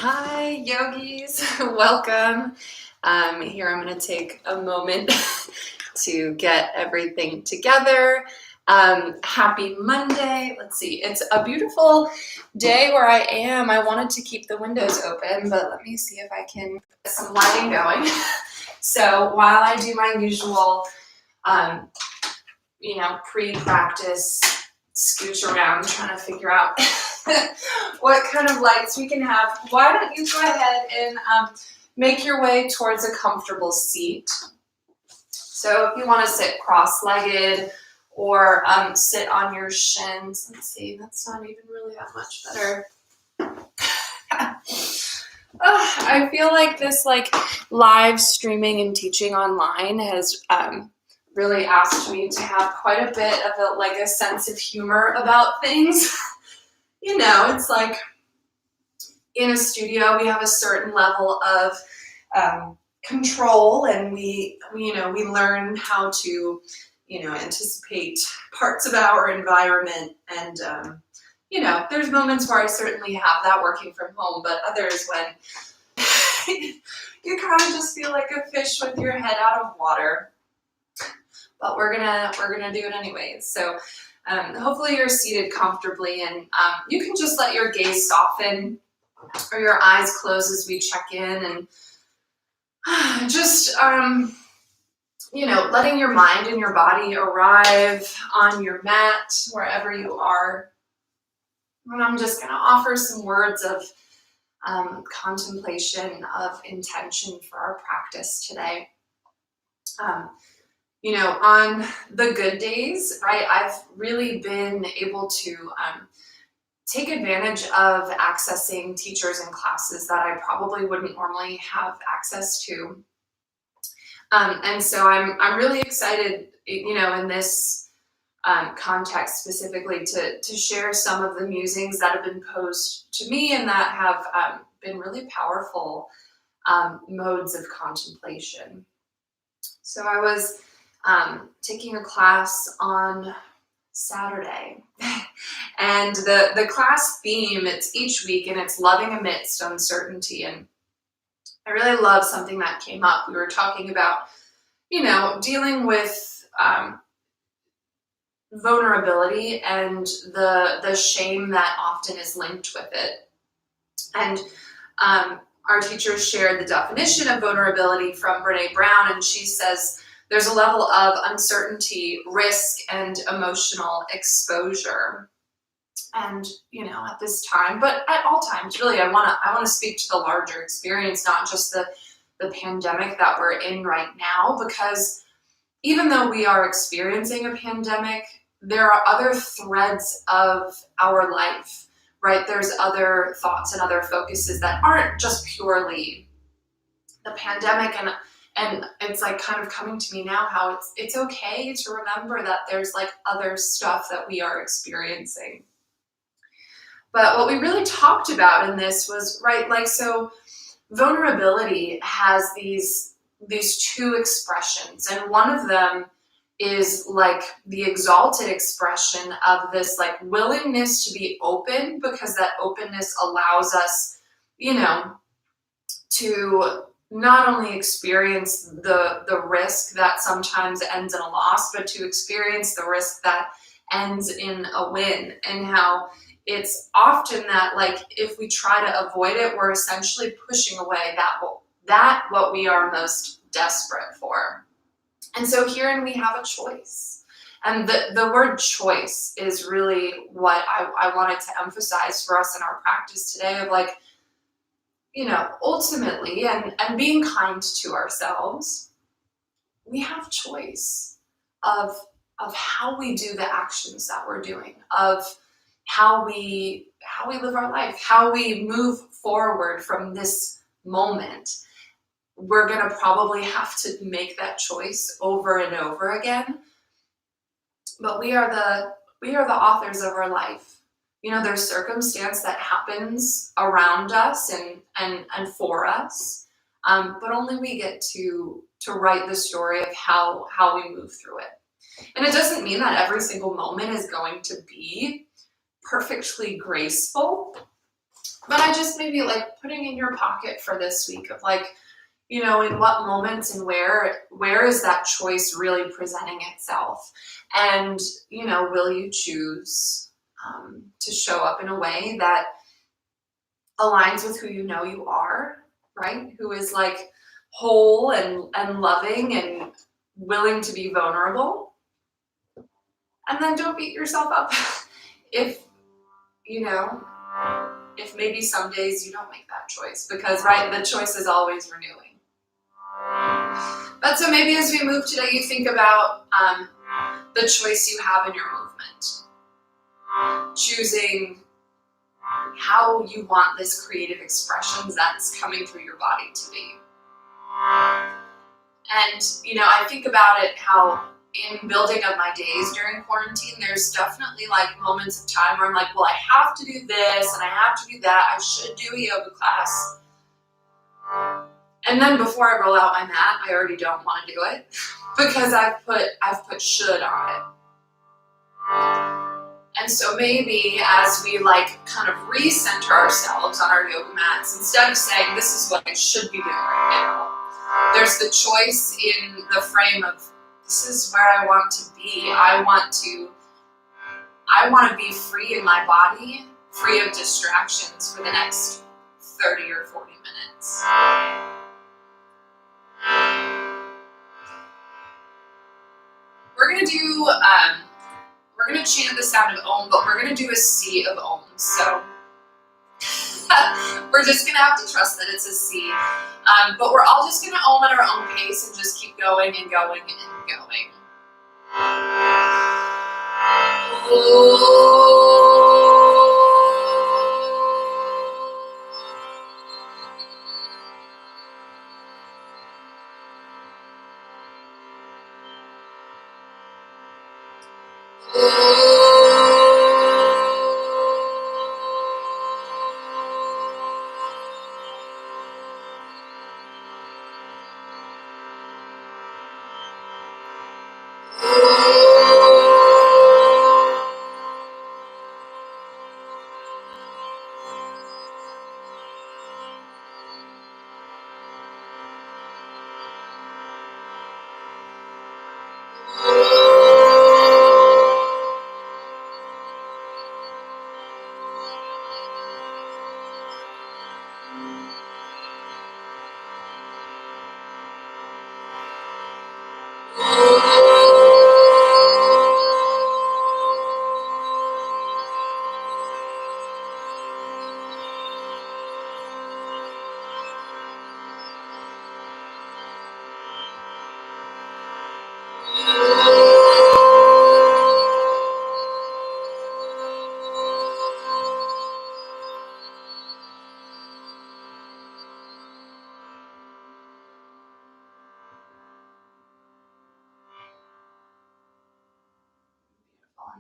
Hi, yogis. Welcome. Here I'm going to take a moment to get everything together. Happy Monday. Let's see. It's a beautiful day where I am. I wanted to keep the windows open, but let me see if I can get some lighting going. So while I do my usual, pre-practice scooch around trying to figure out what kind of lights we can have, why don't you go ahead and make your way towards a comfortable seat. So if you want to sit cross-legged or sit on your shins, let's see, that's not even really that much better. I feel like this live streaming and teaching online has really asked me to have quite a bit of a sense of humor about things. It's like in a studio we have a certain level of control, and we learn how to anticipate parts of our environment, and there's moments where I certainly have that working from home, but others when you kind of just feel like a fish with your head out of water. But we're gonna do it anyways. So hopefully you're seated comfortably, and you can just let your gaze soften or your eyes close as we check in, and just letting your mind and your body arrive on your mat wherever you are. And I'm just gonna offer some words of contemplation, of intention for our practice today. On the good days, right, I've really been able to take advantage of accessing teachers and classes that I probably wouldn't normally have access to. And so I'm really excited, in this context specifically to share some of the musings that have been posed to me and that have been really powerful modes of contemplation. So I was taking a class on Saturday, and the class theme, it's each week, and it's loving amidst uncertainty. And I really love something that came up. We were talking about, dealing with vulnerability and the shame that often is linked with it. And our teachers shared the definition of vulnerability from Brene Brown, and she says there's a level of uncertainty, risk, and emotional exposure. And, at this time, but at all times, really, I want to speak to the larger experience, not just the pandemic that we're in right now, because even though we are experiencing a pandemic, there are other threads of our life, right? There's other thoughts and other focuses that aren't just purely the pandemic, and it's kind of coming to me now how it's okay to remember that there's other stuff that we are experiencing. But what we really talked about in this was, right, so vulnerability has these two expressions, and one of them is the exalted expression of this willingness to be open, because that openness allows us, to not only experience the risk that sometimes ends in a loss, but to experience the risk that ends in a win, and how it's often that if we try to avoid it, we're essentially pushing away that what we are most desperate for. And so herein we have a choice. And the word choice is really what I wanted to emphasize for us in our practice today of ultimately, and being kind to ourselves, we have choice of how we do the actions that we're doing, of how we live our life, how we move forward from this moment. We're going to probably have to make that choice over and over again, but we are the authors of our life. There's circumstance that happens around us and for us, but only we get to write the story of how we move through it. And it doesn't mean that every single moment is going to be perfectly graceful, But I just maybe like putting in your pocket for this week of like, you know, in what moments and where is that choice really presenting itself? And, you know, will you choose to show up in a way that aligns with who you know you are, right? Who is like whole and loving and willing to be vulnerable. And then don't beat yourself up if, you know, if maybe some days you don't make that choice, because right, the choice is always renewing. But so maybe as we move today, you think about the choice you have in your movement, choosing how you want this creative expression that's coming through your body to be. And, you know, I think about it how in building up my days during quarantine, there's definitely like moments of time where I'm like, well, I have to do this and I have to do that. I should do a yoga class. And then before I roll out my mat, I already don't want to do it because I've put should on it. And so maybe as we like kind of recenter ourselves on our yoga mats, instead of saying this is what I should be doing right now, there's the choice in the frame of this is where I want to be. I want to be free in my body, free of distractions for the next 30 or 40 minutes. We're gonna chant the sound of Om, but we're gonna do a C of Om. So we're just gonna have to trust that it's a C. But we're all just gonna Om at our own pace and just keep going and going and going.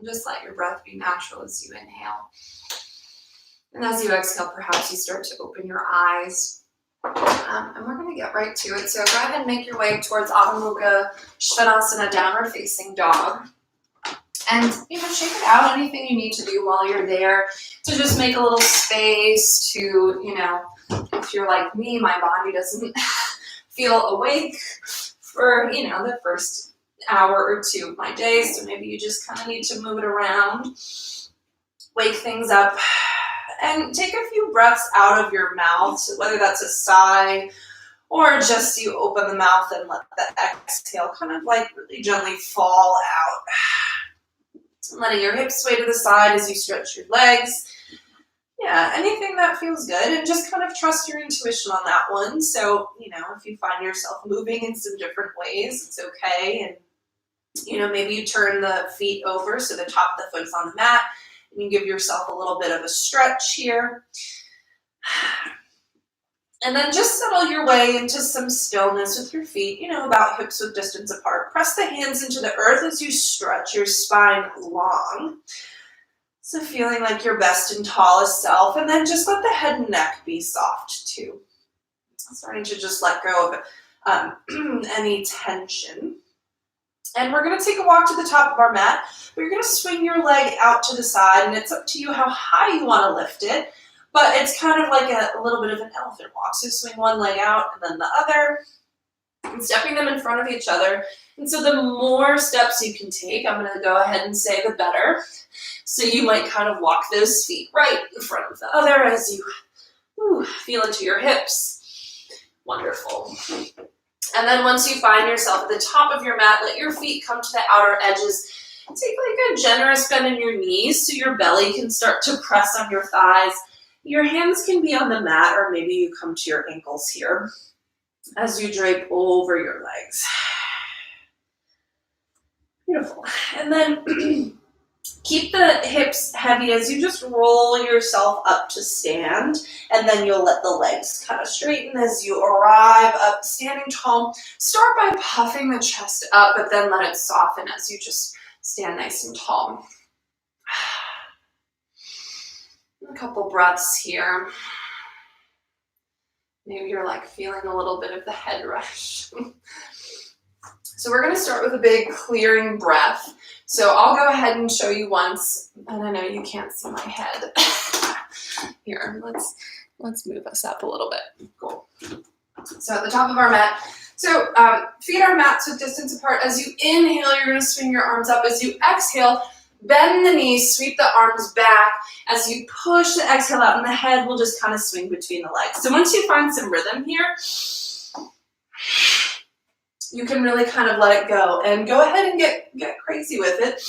Just let your breath be natural as you inhale. And as you exhale, perhaps you start to open your eyes. And we're going to get right to it. So go ahead and make your way towards Adho Mukha Svanasana, downward facing dog. And, you know, shake it out. Anything you need to do while you're there to just make a little space to, you know, if you're like me, my body doesn't feel awake for, you know, the first hour or two of my day, so maybe you just kind of need to move it around, wake things up, and take a few breaths out of your mouth, so whether that's a sigh or just you open the mouth and let the exhale kind of like really gently fall out. And letting your hips sway to the side as you stretch your legs. Yeah, anything that feels good, and just kind of trust your intuition on that one. So, you know, if you find yourself moving in some different ways, it's okay. And you know, maybe you turn the feet over so the top of the foot is on the mat, and you give yourself a little bit of a stretch here. And then just settle your way into some stillness with your feet, you know, about hips width distance apart. Press the hands into the earth as you stretch your spine long. So feeling like your best and tallest self, and then just let the head and neck be soft too. Starting to just let go of any tension. And we're going to take a walk to the top of our mat. We're going to swing your leg out to the side, and it's up to you how high you want to lift it. but it's kind of like a little bit of an elephant walk. So swing one leg out and then the other, and stepping them in front of each other. And so the more steps you can take, I'm going to go ahead and say the better. So you might kind of walk those feet right in front of the other as you feel into your hips. Wonderful. And then once you find yourself at the top of your mat, let your feet come to the outer edges. Take like a generous bend in your knees so your belly can start to press on your thighs. Your hands can be on the mat, or maybe you come to your ankles here as you drape over your legs. Beautiful. And then keep the hips heavy as you just roll yourself up to stand, and then you'll let the legs kind of straighten as you arrive up standing tall. Start by puffing the chest up, but then let it soften as you just stand nice and tall. A couple breaths here. Maybe you're like feeling a little bit of the head rush. So we're going to start with a big clearing breath. So I'll go ahead and show you once, and I know you can't see my head. Here, let's move us up a little bit. Cool. So at the top of our mat, so feet are mat so distance apart. As you inhale, you're going to swing your arms up. As you exhale, bend the knees, sweep the arms back. As you push the exhale out, and the head will just kind of swing between the legs. So once you find some rhythm here, you can really kind of let it go and go ahead and get crazy with it,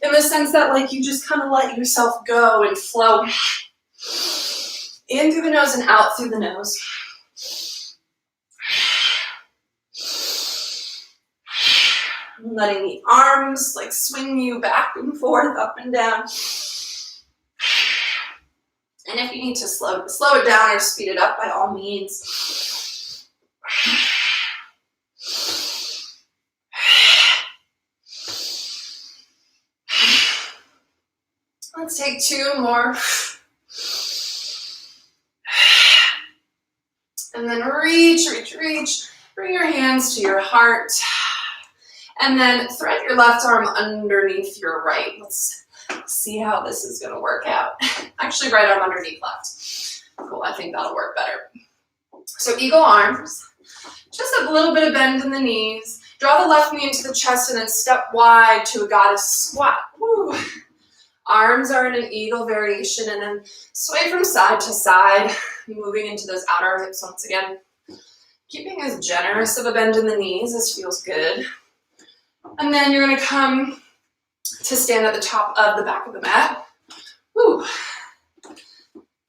in the sense that like you just kind of let yourself go and flow in through the nose and out through the nose. Letting the arms like swing you back and forth, up and down. And if you need to slow it down or speed it up, by all means. Let's take two more. And then reach. Bring your hands to your heart. And then thread your left arm underneath your right. Let's see how this is going to work out. Actually, right arm underneath left. Cool, I think that'll work better. So eagle arms. Just a little bit of bend in the knees. Draw the left knee into the chest and then step wide to a goddess squat. Woo. Arms are in an eagle variation, and then sway from side to side, moving into those outer hips once again. Keeping as generous of a bend in the knees as feels good. And then you're going to come to stand at the top of the back of the mat. Woo.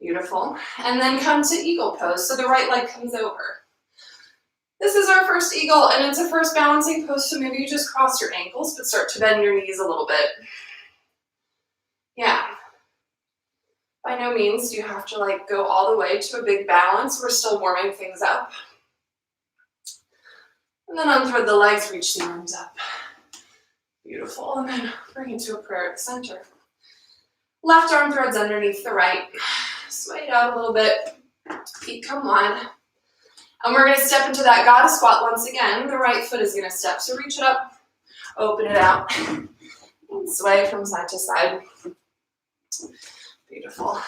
Beautiful. And then come to eagle pose, so the right leg comes over. This is our first eagle, and it's a first balancing pose, so maybe you just cross your ankles, but start to bend your knees a little bit. Yeah. By no means do you have to like go all the way to a big balance. We're still warming things up. And then unthread the legs, reach the arms up. Beautiful. And then bring it to a prayer at the center. Left arm threads underneath the right. Sway it out a little bit. Feet come wide. And we're going to step into that goddess squat once again. The right foot is going to step. So reach it up, open it out, and sway from side to side. Beautiful.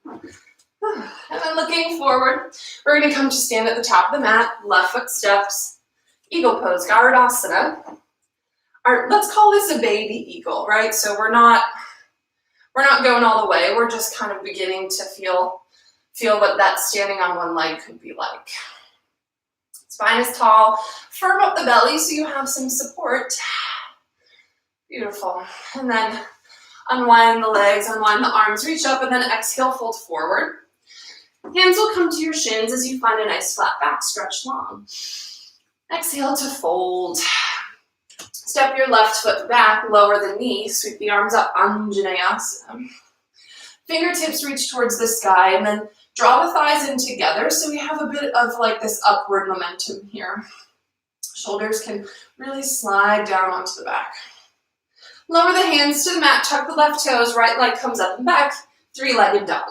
And then looking forward, we're going to come to stand at the top of the mat. Left foot steps. Eagle pose, Garudasana. Let's call this a baby eagle, right? So we're not going all the way. We're just kind of beginning to feel what that standing on one leg could be like. Spine is tall. Firm up the belly so you have some support. Beautiful. And then unwind the legs, unwind the arms, reach up, and then exhale, fold forward. Hands will come to your shins as you find a nice flat back, stretch long. Exhale to fold. Step your left foot back, lower the knee, sweep the arms up, Anjaneyasana. Fingertips reach towards the sky, and then draw the thighs in together so we have a bit of like this upward momentum here. Shoulders can really slide down onto the back. Lower the hands to the mat, tuck the left toes, right leg comes up and back, three-legged dog.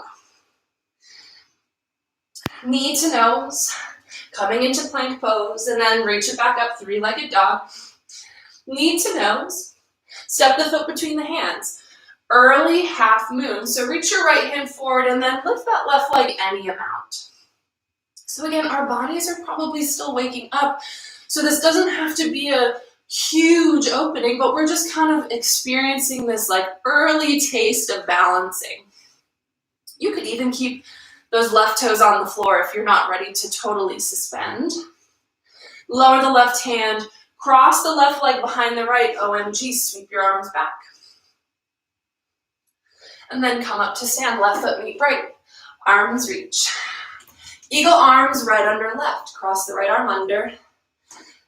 Knee to nose, coming into plank pose, and then reach it back up, three-legged dog. Knee to nose, step the foot between the hands. Early half moon. So reach your right hand forward and then lift that left leg any amount. So again, our bodies are probably still waking up. So this doesn't have to be a huge opening, but we're just kind of experiencing this like early taste of balancing. You could even keep those left toes on the floor if you're not ready to totally suspend. Lower the left hand, cross the left leg behind the right, OMG, sweep your arms back. And then come up to stand, left foot meet right, arms reach. Eagle arms right under left, cross the right arm under.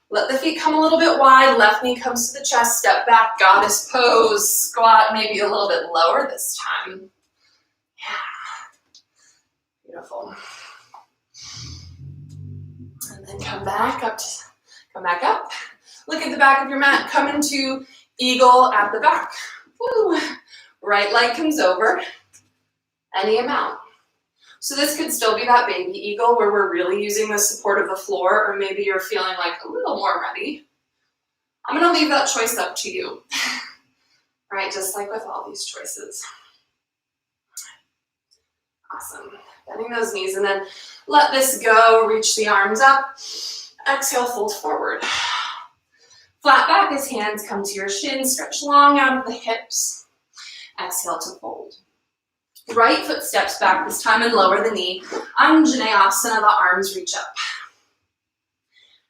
Let the feet come a little bit wide, left knee comes to the chest, step back, goddess pose, squat maybe a little bit lower this time. Yeah, beautiful. And then come back up, Look at the back of your mat, come into eagle at the back. Woo. Right leg comes over, any amount. So this could still be that baby eagle where we're really using the support of the floor, or maybe you're feeling like a little more ready. I'm gonna leave that choice up to you. Right, just like with all these choices. Awesome, bending those knees and then let this go, reach the arms up. Exhale, fold forward. Flat back as hands come to your shins, stretch long out of the hips. Exhale to fold. Right foot steps back this time and lower the knee. Anjaneyasana, the arms reach up.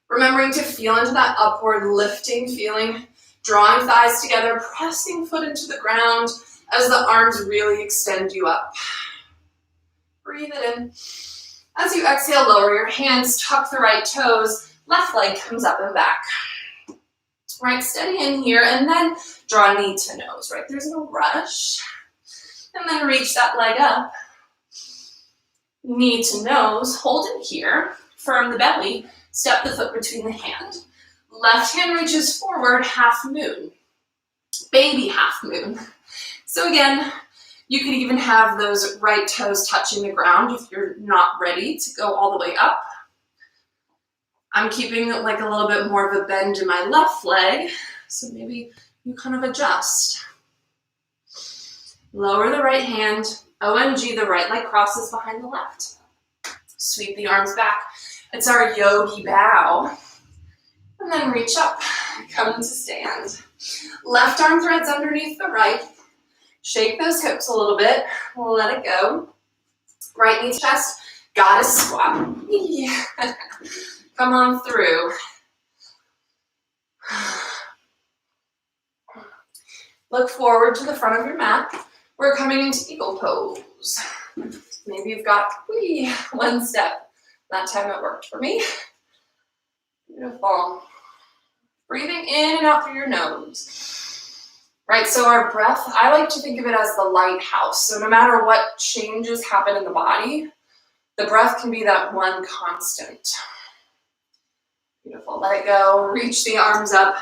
Remembering to feel into that upward lifting feeling, drawing thighs together, pressing foot into the ground as the arms really extend you up. Breathe it in. As you exhale, lower your hands, tuck the right toes, left leg comes up and back. Right, steady in here, and then draw knee to nose, right? There's no rush. And then reach that leg up. Knee to nose, hold it here. Firm the belly, step the foot between the hand. Left hand reaches forward, half moon. Baby half moon. So again, you could even have those right toes touching the ground if you're not ready to go all the way up. I'm keeping like a little bit more of a bend in my left leg, so maybe you kind of adjust. Lower the right hand, OMG, the right leg crosses behind the left. Sweep the arms back. It's our yogi bow. And then reach up, come to stand. Left arm threads underneath the right. Shake those hips a little bit, let it go. Right knee to chest, goddess squat. Yeah. Come on through. Look forward to the front of your mat. We're coming into eagle pose. Maybe you've got one step. That time it worked for me. Beautiful. Breathing in and out through your nose. Right, so our breath, I like to think of it as the lighthouse. So no matter what changes happen in the body, the breath can be that one constant. Beautiful, let it go, reach the arms up.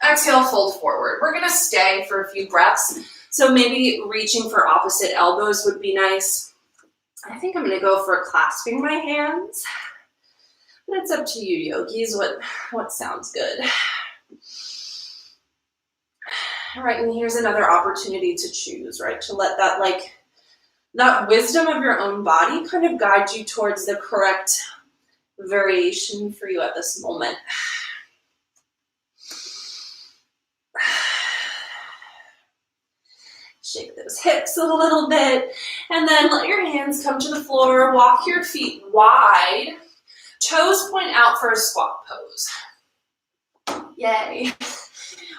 Exhale, fold forward. We're gonna stay for a few breaths. So maybe reaching for opposite elbows would be nice. I think I'm gonna go for clasping my hands. But it's up to you, yogis, what sounds good. All right, and here's another opportunity to choose, right? To let that wisdom of your own body kind of guide you towards the correct variation for you at this moment. Shake those hips a little bit, and then let your hands come to the floor. Walk your feet wide. Toes point out for a squat pose. Yay.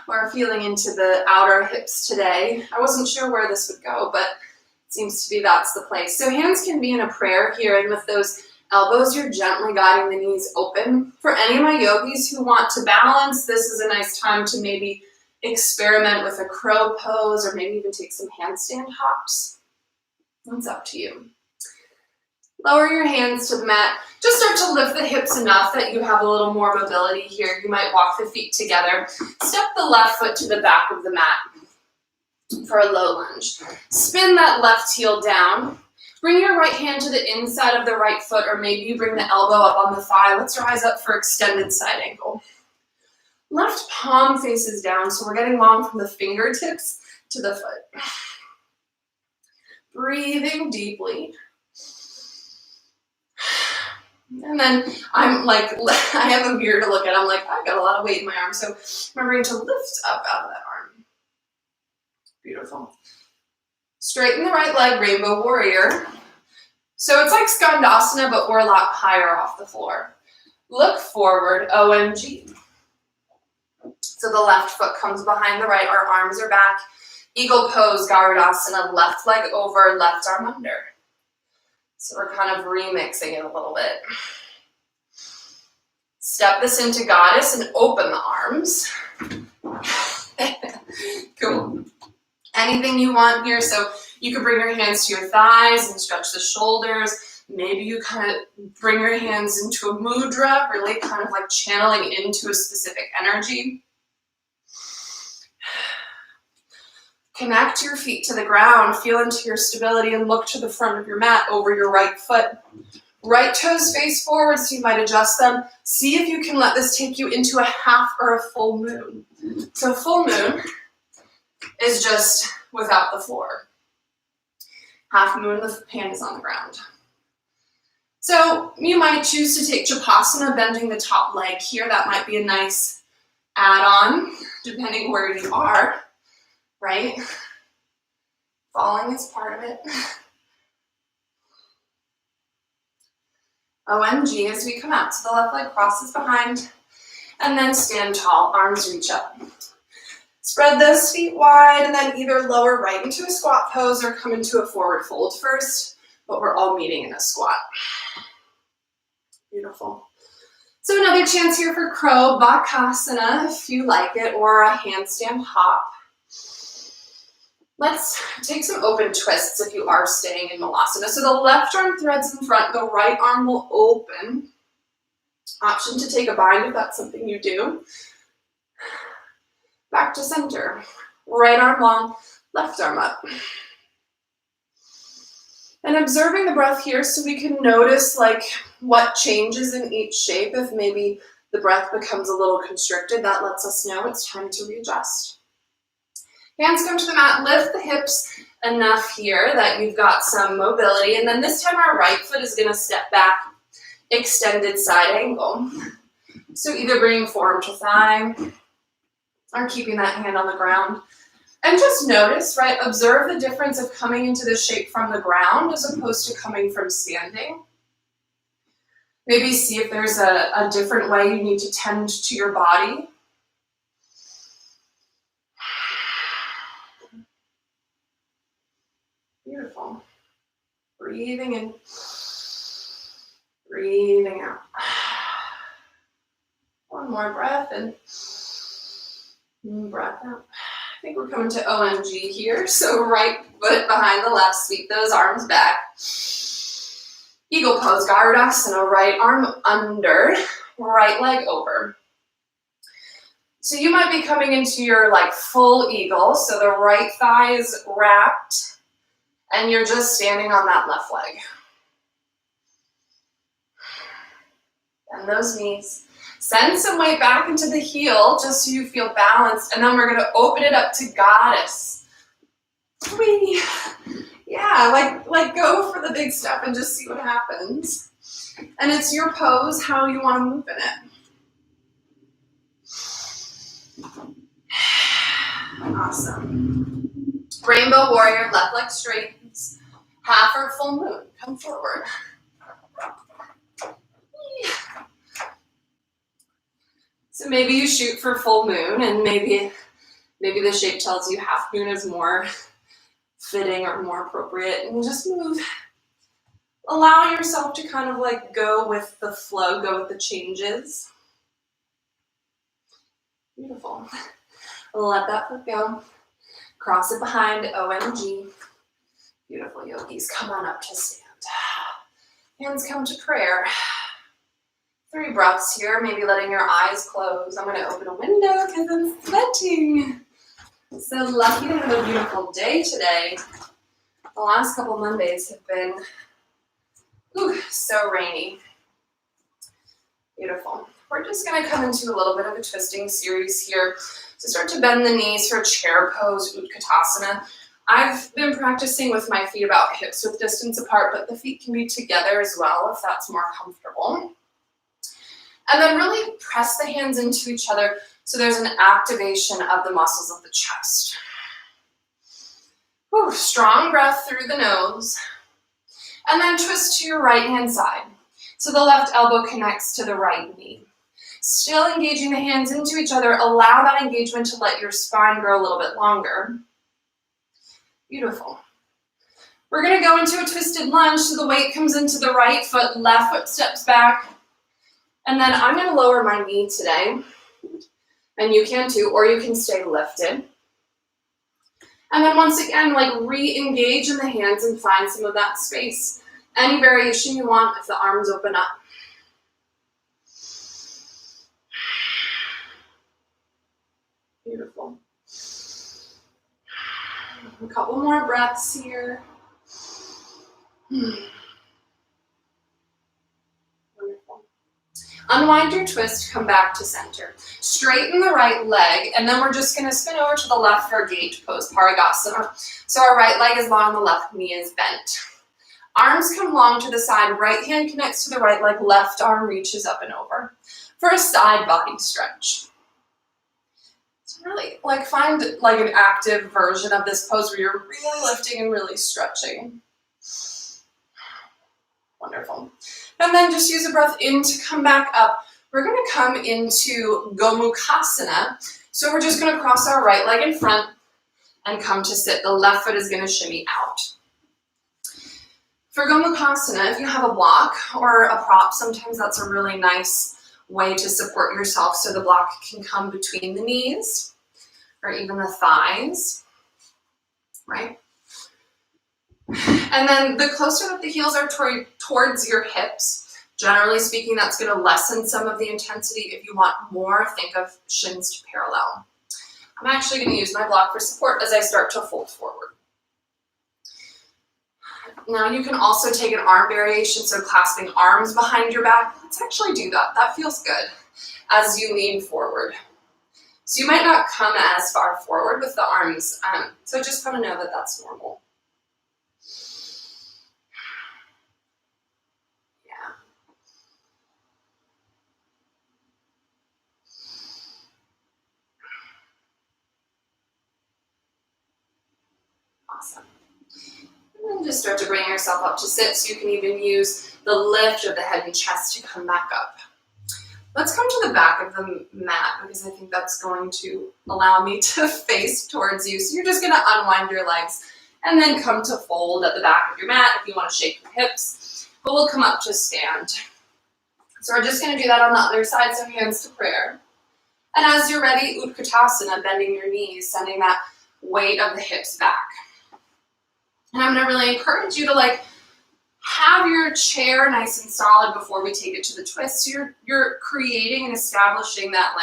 We're feeling into the outer hips today. I wasn't sure where this would go, but it seems to be that's the place. So hands can be in a prayer here, and with those elbows, you're gently guiding the knees open. For any of my yogis who want to balance, this is a nice time to maybe experiment with a crow pose, or maybe even take some handstand hops. It's up to you. Lower your hands to the mat. Just start to lift the hips enough that you have a little more mobility here. You might walk the feet together. Step the left foot to the back of the mat for a low lunge. Spin that left heel down. Bring your right hand to the inside of the right foot, or maybe you bring the elbow up on the thigh. Let's rise up for extended side angle. Left palm faces down, so we're getting long from the fingertips to the foot. Breathing deeply. And then I'm like, I have a mirror to look at. I'm like, I've got a lot of weight in my arm. So remembering to lift up out of that arm. Beautiful. Straighten the right leg, rainbow warrior. So it's like Skandasana, but we're a lot higher off the floor. Look forward, OMG. So the left foot comes behind the right, our arms are back. Eagle pose, Garudasana, left leg over, left arm under. So we're kind of remixing it a little bit. Step this into goddess and open the arms. Cool. Anything you want here. So you can bring your hands to your thighs and stretch the shoulders. Maybe you kind of bring your hands into a mudra, really kind of like channeling into a specific energy. Connect your feet to the ground, feel into your stability, and look to the front of your mat over your right foot. Right toes face forward, so you might adjust them. See if you can let this take you into a half or a full moon. So full moon is just without the floor. Half moon, the hand is on the ground. So you might choose to take Japasana, bending the top leg here. That might be a nice add-on, depending where you are, right? Falling is part of it. OMG as we come out. So the left leg crosses behind, and then stand tall, arms reach up. Spread those feet wide, and then either lower right into a squat pose or come into a forward fold first, but we're all meeting in a squat. Beautiful. So another chance here for crow, Bakasana, if you like it, or a handstand hop. Let's take some open twists if you are staying in Malasana. So the left arm threads in front, the right arm will open. Option to take a bind if that's something you do. Back to center. Right arm long, left arm up. And observing the breath here so we can notice like what changes in each shape. If maybe the breath becomes a little constricted, that lets us know it's time to readjust. Hands come to the mat, lift the hips enough here that you've got some mobility. And then this time our right foot is gonna step back, extended side angle. So either bringing forearm to thigh or keeping that hand on the ground. And just notice, right, observe the difference of coming into this shape from the ground as opposed to coming from standing. Maybe see if there's a different way you need to tend to your body. Beautiful. Breathing in, breathing out. One more breath in, breath out. I think we're coming to OMG here. So right foot behind the left, sweep those arms back. Eagle pose, Garudasana, right arm under, right leg over. So you might be coming into your like full eagle. So the right thigh is wrapped and you're just standing on that left leg. Bend those knees. Send some weight back into the heel just so you feel balanced. And then we're gonna open it up to goddess. Whee! Yeah, like go for the big step and just see what happens. And it's your pose, how you wanna move in it. Awesome. Rainbow warrior, left leg straightens. Half or full moon, come forward. So maybe you shoot for full moon and maybe the shape tells you half moon is more fitting or more appropriate, and just move. Allow yourself to kind of like go with the flow, go with the changes. Beautiful. Let that foot go. Cross it behind, OMG. Beautiful yogis, come on up to stand. Hands come to prayer. 3 breaths here, maybe letting your eyes close. I'm gonna open a window because I'm sweating. So lucky to have a beautiful day today. The last couple Mondays have been so rainy. Beautiful. We're just gonna come into a little bit of a twisting series here. So start to bend the knees for chair pose, Utkatasana. I've been practicing with my feet about hips width distance apart, but the feet can be together as well if that's more comfortable. And then really press the hands into each other so there's an activation of the muscles of the chest. Whew, strong breath through the nose. And then twist to your right hand side. So the left elbow connects to the right knee. Still engaging the hands into each other. Allow that engagement to let your spine grow a little bit longer. Beautiful. We're going to go into a twisted lunge so the weight comes into the right foot, left foot steps back. And then I'm going to lower my knee today. And you can too, or you can stay lifted. And then once again, like re-engage in the hands and find some of that space. Any variation you want if the arms open up. Beautiful. A couple more breaths here. Wonderful. Unwind your twist, come back to center. Straighten the right leg, and then we're just going to spin over to the left for gate pose, Parigasana. So our right leg is long, the left knee is bent. Arms come long to the side, right hand connects to the right leg, left arm reaches up and over for a side body stretch. So really find an active version of this pose where you're really lifting and really stretching. Wonderful. And then just use a breath in to come back up. We're going to come into Gomukhasana. So we're just going to cross our right leg in front and come to sit. The left foot is going to shimmy out. For Gomukhasana, if you have a block or a prop, sometimes that's a really nice way to support yourself so the block can come between the knees or even the thighs, right? And then the closer that the heels are towards your hips, generally speaking, that's going to lessen some of the intensity. If you want more, think of shins to parallel. I'm actually going to use my block for support as I start to fold forward. Now you can also take an arm variation, so clasping arms behind your back. Let's actually do that. That feels good as you lean forward. So you might not come as far forward with the arms, so just kind of know that that's normal. Yeah. Awesome. And then just start to bring yourself up to sit, so you can even use the lift of the head and chest to come back up. Let's come to the back of the mat because I think that's going to allow me to face towards you. So you're just going to unwind your legs and then come to fold at the back of your mat if you want to shake your hips. But we'll come up to stand. So we're just going to do that on the other side, so hands to prayer. And as you're ready, Utkatasana, bending your knees, sending that weight of the hips back. And I'm going to really encourage you to have your chair nice and solid before we take it to the twist. So you're creating and establishing that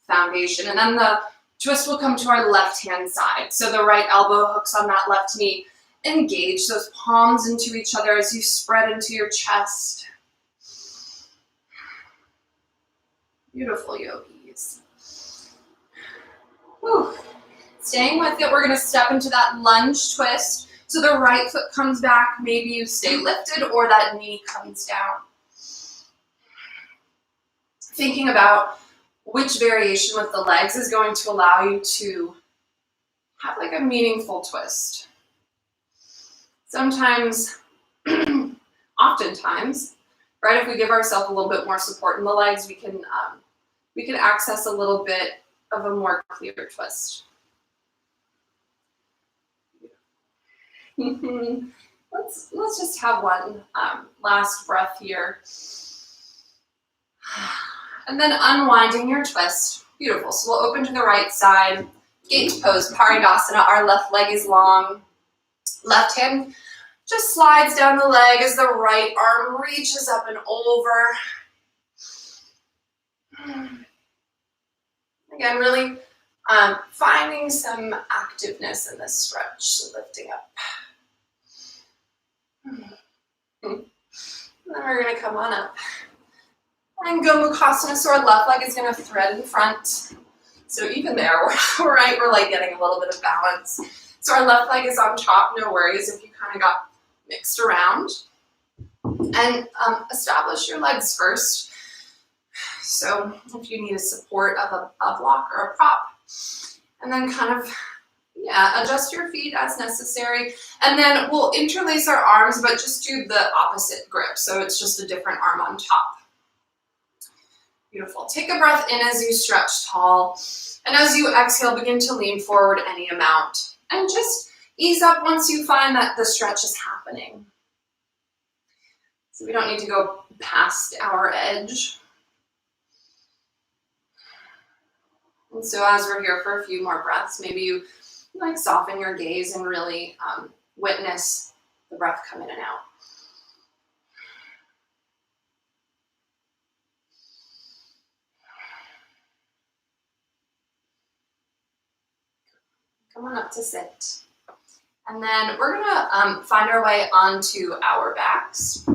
foundation. And then the twist will come to our left hand side. So the right elbow hooks on that left knee. Engage those palms into each other as you spread into your chest. Beautiful yogis. Whew. Staying with it, we're going to step into that lunge twist. So the right foot comes back, maybe you stay lifted or that knee comes down. Thinking about which variation with the legs is going to allow you to have a meaningful twist. Sometimes, oftentimes, right, if we give ourselves a little bit more support in the legs, we can access a little bit of a more clear twist. Let's just have one last breath here. And then unwinding your twist. Beautiful. So we'll open to the right side. Gate pose, Parigasana. Our left leg is long. Left hand just slides down the leg as the right arm reaches up and over. Again, really finding some activeness in this stretch, so lifting up. And then we're going to come on up. And Gomukhasana, so our left leg is going to thread in front. So even there, we're getting a little bit of balance. So our left leg is on top, no worries if you kind of got mixed around. And establish your legs first. So if you need a support of a block or a prop, and then kind of, adjust your feet as necessary. And then we'll interlace our arms, but just do the opposite grip. So it's just a different arm on top. Beautiful. Take a breath in as you stretch tall. And as you exhale, begin to lean forward any amount. And just ease up once you find that the stretch is happening. So we don't need to go past our edge. And so as we're here for a few more breaths, maybe you like soften your gaze and really witness the breath come in and out. Come on up to sit. And then we're gonna find our way onto our backs.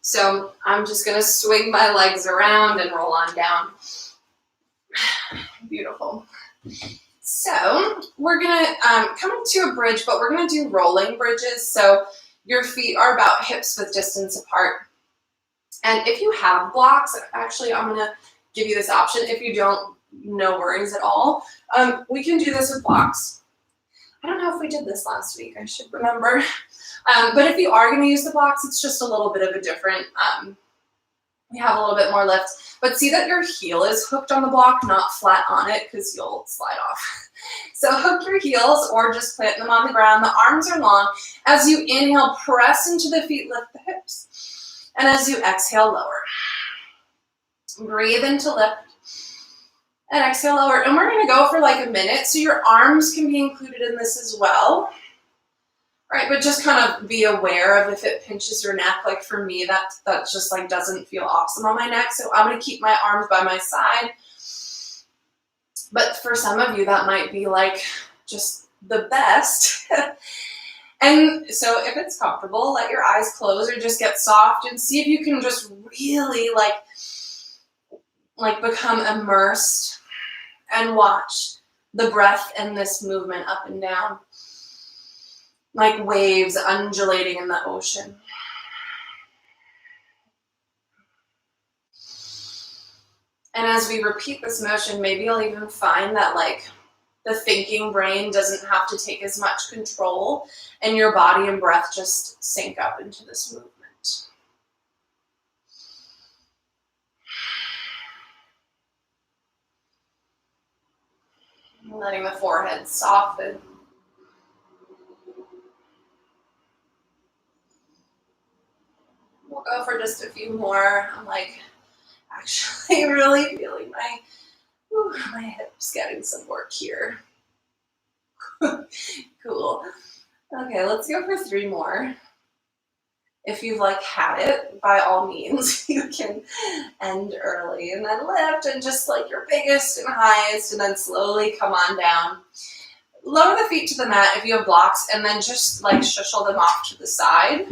So I'm just gonna swing my legs around and roll on down. Beautiful. So we're gonna come into a bridge, but we're gonna do rolling bridges. So your feet are about hips width distance apart. And if you have blocks, actually I'm gonna give you this option. If you don't, no worries at all. We can do this with blocks. I don't know if we did this last week, I should remember. But if you are gonna use the blocks, it's just a little bit of a different, we have a little bit more lift. But see that your heel is hooked on the block, not flat on it, because you'll slide off. So hook your heels or just plant them on the ground. The arms are long. As you inhale, press into the feet, lift the hips. And as you exhale, lower. Breathe into lift. And exhale, lower. And we're gonna go for like a minute. So your arms can be included in this as well. All right, but just kind of be aware of if it pinches your neck. Like for me, that just like doesn't feel awesome on my neck. So I'm gonna keep my arms by my side. But for some of you, that might be like just the best. And so if it's comfortable, let your eyes close or just get soft and see if you can just really like become immersed and watch the breath and this movement up and down. Like waves undulating in the ocean. And as we repeat this motion, maybe you'll even find that like the thinking brain doesn't have to take as much control and your body and breath just sink up into this movement. Letting the forehead soften. We'll go for just a few more. I'm like actually really feeling my hips getting some work here. Cool. Okay, let's go for 3 more. If you've like had it, by all means, you can end early and then lift and just like your biggest and highest and then slowly come on down. Lower the feet to the mat if you have blocks and then just like shushle them off to the side.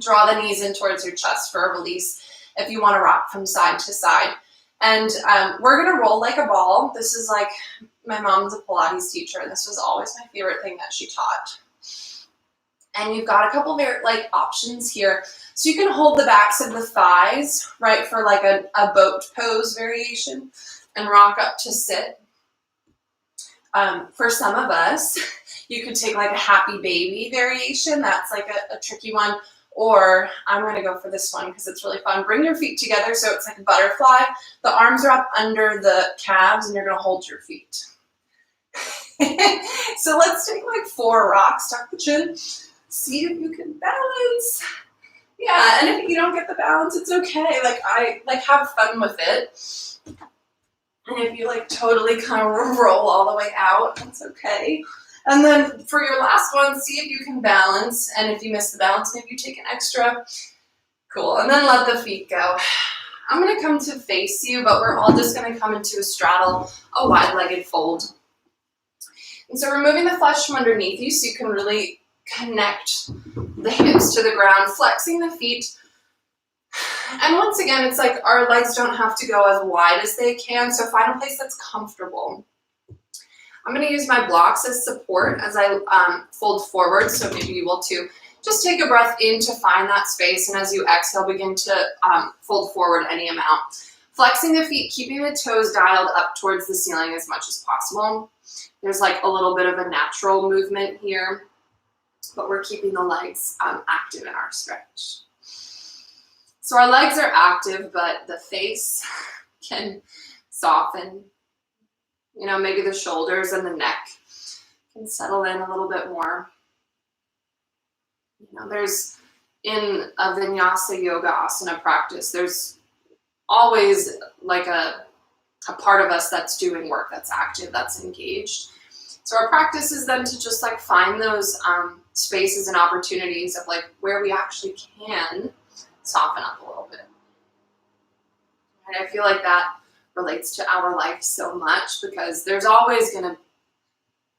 Draw the knees in towards your chest for a release if you want to rock from side to side. And we're going to roll like a ball. This is like, my mom's a Pilates teacher, and this was always my favorite thing that she taught. And you've got a couple of like options here. So you can hold the backs of the thighs, right, for like a boat pose variation and rock up to sit. For some of us, you could take like a happy baby variation. That's like a tricky one. Or I'm going to go for this one because it's really fun. Bring your feet together so it's like a butterfly. The arms are up under the calves and you're going to hold your feet. So let's take like 4 rocks, tuck the chin. See if you can balance. Yeah, and if you don't get the balance, it's okay. Like I like have fun with it. And if you like totally kind of roll all the way out, that's okay. And then for your last one, see if you can balance. And if you miss the balance, maybe you take an extra. Cool. And then let the feet go. I'm going to come to face you, but we're all just going to come into a straddle, a wide-legged fold. And so removing the flesh from underneath you so you can really connect the hips to the ground, flexing the feet. And once again, it's like our legs don't have to go as wide as they can. So find a place that's comfortable. I'm going to use my blocks as support as I fold forward, so maybe you will too. Just take a breath in to find that space, and as you exhale, begin to fold forward any amount. Flexing the feet, keeping the toes dialed up towards the ceiling as much as possible. There's like a little bit of a natural movement here, but we're keeping the legs active in our stretch. So our legs are active, but the face can soften. You know, maybe the shoulders and the neck can settle in a little bit more. You know, there's in a vinyasa yoga asana practice, there's always like a part of us that's doing work, that's active, that's engaged. So our practice is then to just like find those spaces and opportunities of like where we actually can soften up a little bit. And I feel like that relates to our life so much, because there's always gonna,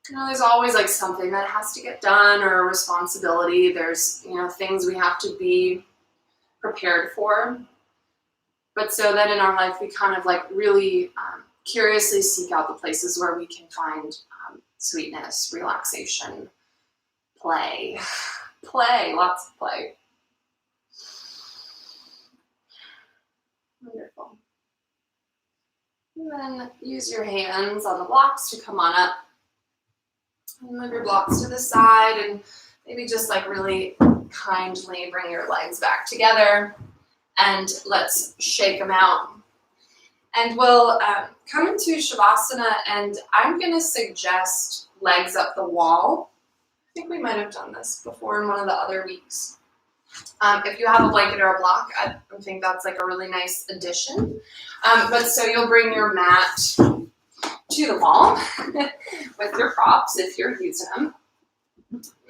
you know, there's always like something that has to get done or a responsibility. There's, you know, things we have to be prepared for. But so then in our life, we kind of like really curiously seek out the places where we can find sweetness, relaxation, play, lots of play. Wonderful. And then use your hands on the blocks to come on up. And move your blocks to the side, and maybe just like really kindly bring your legs back together, and let's shake them out. And we'll come into Shavasana, and I'm going to suggest legs up the wall. I think we might have done this before in one of the other weeks. If you have a blanket or a block, I think that's like a really nice addition. But so you'll bring your mat to the wall with your props if you're using them.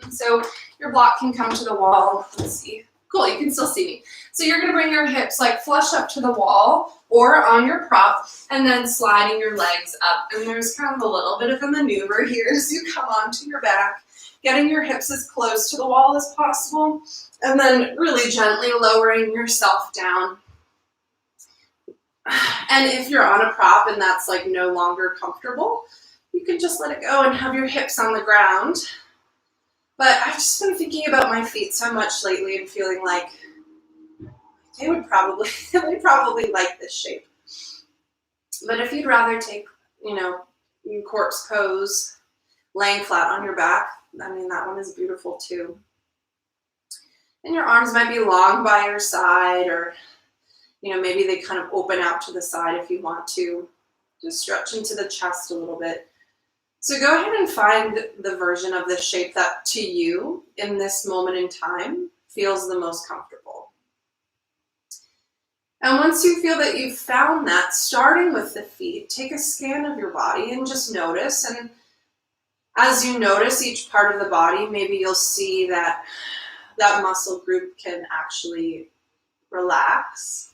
So your block can come to the wall. Let's see. Cool, you can still see me. So you're going to bring your hips like flush up to the wall or on your prop, and then sliding your legs up. And there's kind of a little bit of a maneuver here as you come onto your back, getting your hips as close to the wall as possible, and then really gently lowering yourself down. And if you're on a prop and that's like no longer comfortable, you can just let it go and have your hips on the ground. But I've just been thinking about my feet so much lately and feeling like they would probably like this shape. But if you'd rather take, you know, corpse pose, laying flat on your back, I mean, that one is beautiful too. And your arms might be long by your side, or, you know, maybe they kind of open out to the side if you want to. Just stretch into the chest a little bit. So go ahead and find the version of this shape that to you in this moment in time feels the most comfortable. And once you feel that you've found that, starting with the feet, take a scan of your body and just notice. And as you notice each part of the body, maybe you'll see that that muscle group can actually relax.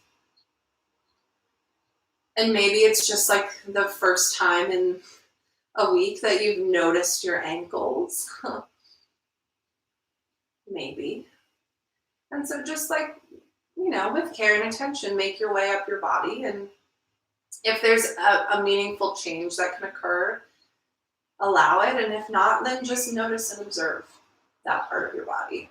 And maybe it's just like the first time in a week that you've noticed your ankles. Maybe. And so just like, you know, with care and attention, make your way up your body. And if there's a meaningful change that can occur, allow it. And if not, then just notice and observe that part of your body.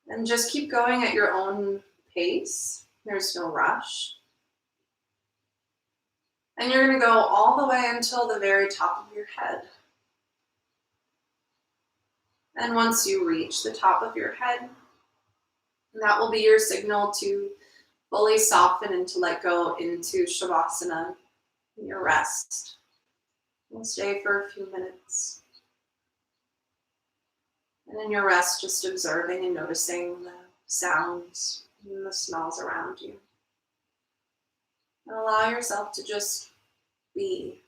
And just keep going at your own pace. There's no rush. And you're going to go all the way until the very top of your head. And once you reach the top of your head, that will be your signal to fully soften and to let go into Shavasana, your rest. We'll stay for a few minutes. And in your rest, just observing and noticing the sounds and the smells around you. And allow yourself to just be.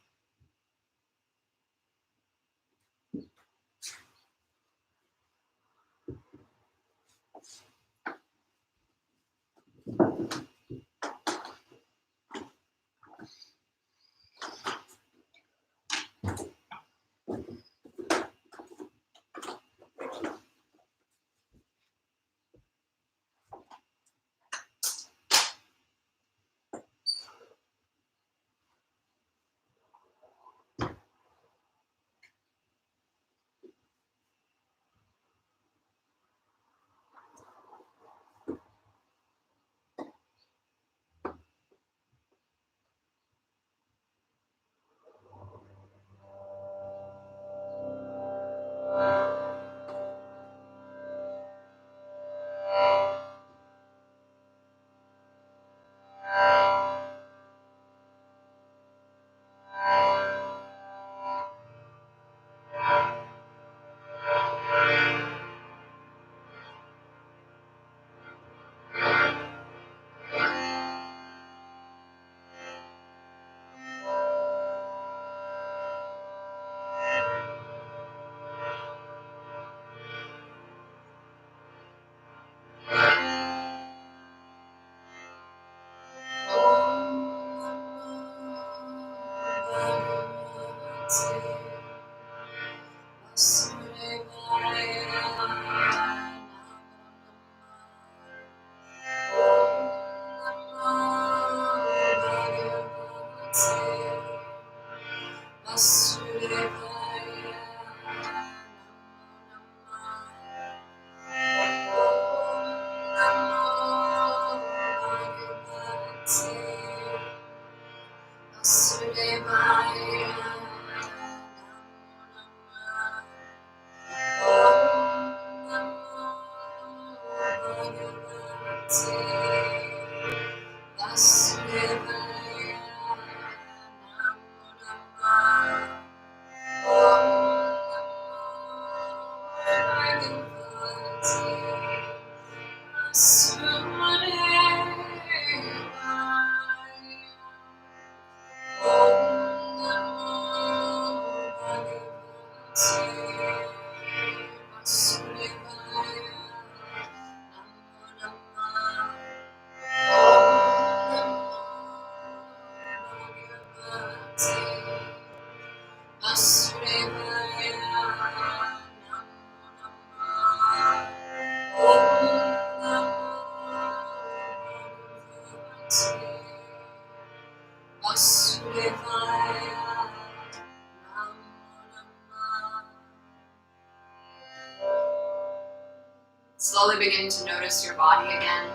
Slowly begin to notice your body again.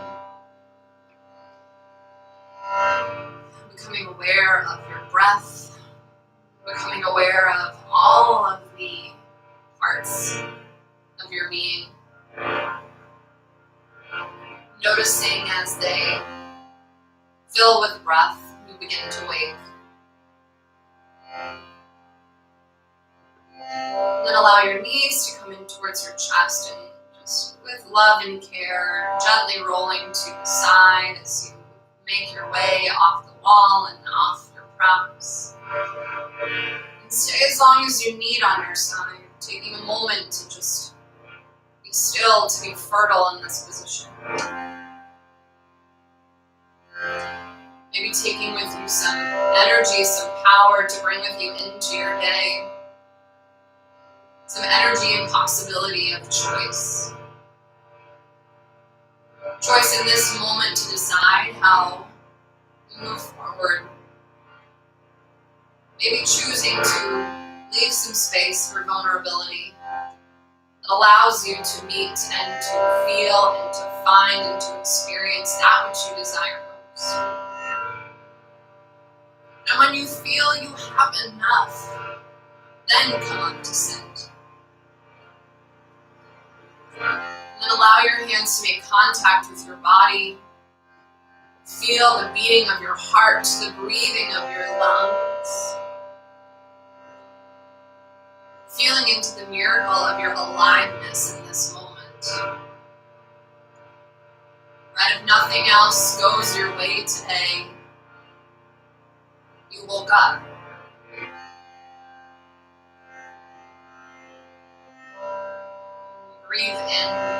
Becoming aware of your breath. Becoming aware of all of the parts of your being. Noticing as they fill with breath, you begin to wake. And then allow your knees to come in towards your chest and just with love and care, gently rolling to the side as you make your way off the wall and off your props. And stay as long as you need on your side, taking a moment to just be still, to be fertile in this position. Maybe taking with you some energy, some power to bring with you into your day. Some energy and possibility of choice. Choice in this moment to decide how you move forward. Maybe choosing to leave some space for vulnerability that allows you to meet and to feel and to find and to experience that which you desire most. And when you feel you have enough, then come up to sit. And then allow your hands to make contact with your body. Feel the beating of your heart, the breathing of your lungs. Feeling into the miracle of your aliveness in this moment. Right, if nothing else goes your way today, you woke up. Breathe in.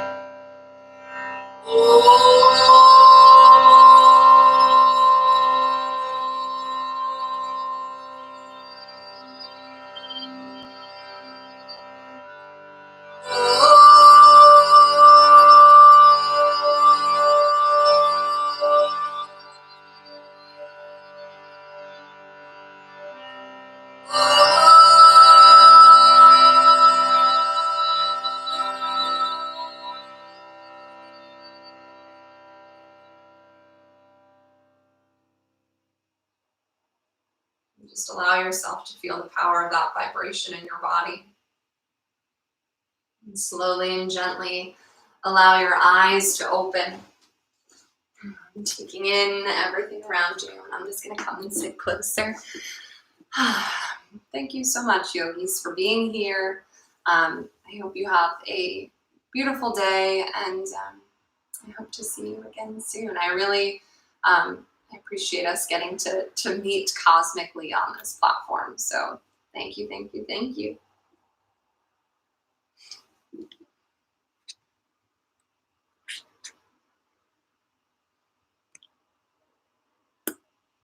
Just allow yourself to feel the power of that vibration in your body. And slowly and gently allow your eyes to open. I'm taking in everything around you, and I'm just going to come and sit closer. Thank you so much, yogis, for being here. I hope you have a beautiful day, and I hope to see you again soon. I really I appreciate us getting to meet cosmically on this platform. So thank you, thank you, thank you.